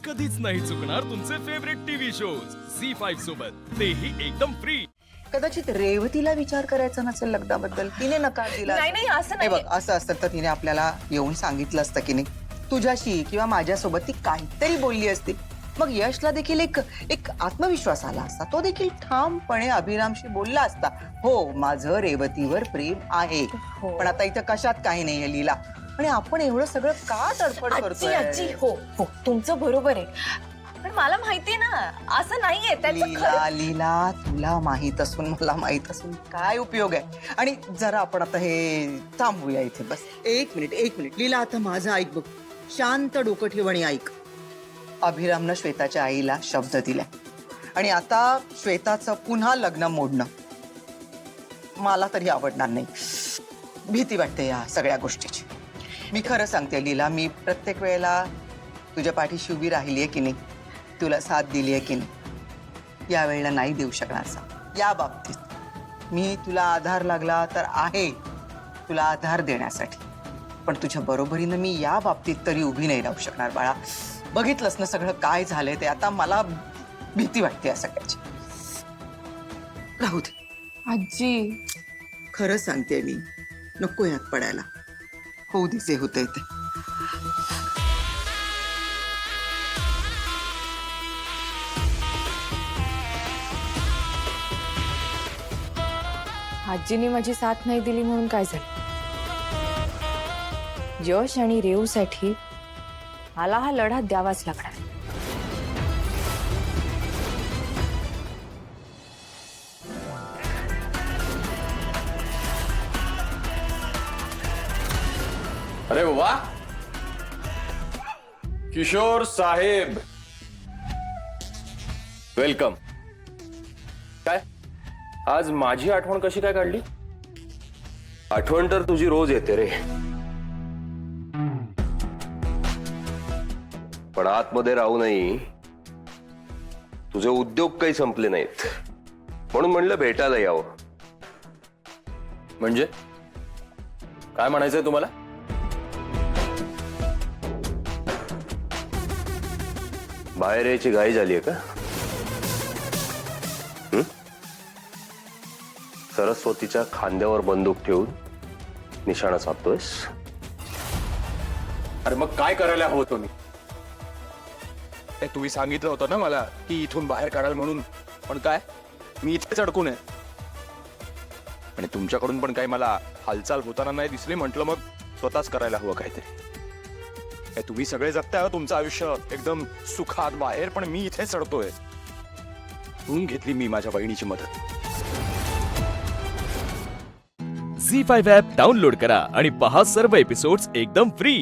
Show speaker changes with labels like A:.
A: कधीच नाही चुकणार तुमचे फेवरेट टीव्ही शोज झी5 सोबत, तेही एकदम फ्री.
B: कदाचित रेवतीला विचार करायचा नसेल लग्नाबद्दल, तिने नकार दिला.
C: नाही असं
B: हे
C: नाही.
B: बघ, असं असतं तर तिने आपल्याला येऊन सांगितलं असतं की नाही, तुझ्याशी किंवा माझ्यासोबत ती काहीतरी बोलली असती. मग यशला देखील एक आत्मविश्वास आला असता. तो देखील ठामपणे अभिरामशी बोलला असता, हो माझं रेवतीवर प्रेम आहे.
C: हो.
B: पण आता इथं कशात काही नाहीये लीला. आणि आपण एवढं सगळं का तडफड
C: आजी
B: करतोय?
C: आजी हो हो तुमचं बरोबर आहे, पण मला माहितीये ना असं नाहीये त्याचं
B: लीला लीला, तुला माहित असून मला माहित असून काय उपयोग आहे? आणि जरा आपण आता हे थांबूया इथे. बस एक मिनिट लीला, आता माझं ऐक बघ, शांत डोकं ठेव आणि ऐक. अभिरामनं श्वेताच्या आईला शब्द दिलाय आणि आता श्वेताचं पुन्हा लग्न मोडणं मला तरी आवडणार नाही. भीती वाटते या सगळ्या गोष्टीची. मी खरं सांगते लीला, मी प्रत्येक वेळेला तुझ्या पाठीशी उभी राहिलीये की नाही, तुला साथ दिली आहे की नाही, या वेळेला नाही देऊ शकणार साथ. या बाबतीत मी तुला आधार लागला तर आहे तुला आधार देण्यासाठी, पण तुझ्या बरोबरीनं मी या बाबतीत तरी उभी नाही राहू शकणार बाळा. बघितलंस ना सगळं काय झालंय ते. आता मला भीती वाटते या सगळ्याची. राहू दे
C: आजी.
B: खरं सांगते मी, नको यात पडायला. होऊ दे जे होतंय ते.
C: आजीने माझी साथ नाही दिली म्हणून काय झालं? यश आणि रेवूसाठी मला हा लढा द्यावाच लागणार.
D: अरे वाह किशोर साहेब, वेलकम. काय आज माझी आठवण कशी काय काढली? आठवण तर तुझी रोज येते रे, पण आतमध्ये राहूनही तुझे उद्योग काही संपले नाहीत, म्हणून म्हणलं भेटायला यावं. म्हणजे काय म्हणायचंय तुम्हाला? बाहेर यायची घाई झालीये का? सरस्वतीच्या खांद्यावर बंदूक ठेवून निशाणा साधतोयस?
E: अरे मग काय करायला हवं तुम्ही? तुम्ही सांगितलं होतं ना मला की इथून बाहेर काढाल म्हणून, पण काय मी इथेच अडकून आहे. आणि तुमच्याकडून पण काही मला हालचाल होताना नाही दिसली, म्हटलं मग स्वतःच करायला हवं काहीतरी. तुम्ही सगळे जगताय तुमचं आयुष्य एकदम सुखात बाहेर, पण मी इथे चढतोय. म्हणून घेतली मी माझ्या बहिणीची मदत.
A: झी5 ॲप डाउनलोड करा आणि पहा सर्व एपिसोड्स एकदम फ्री.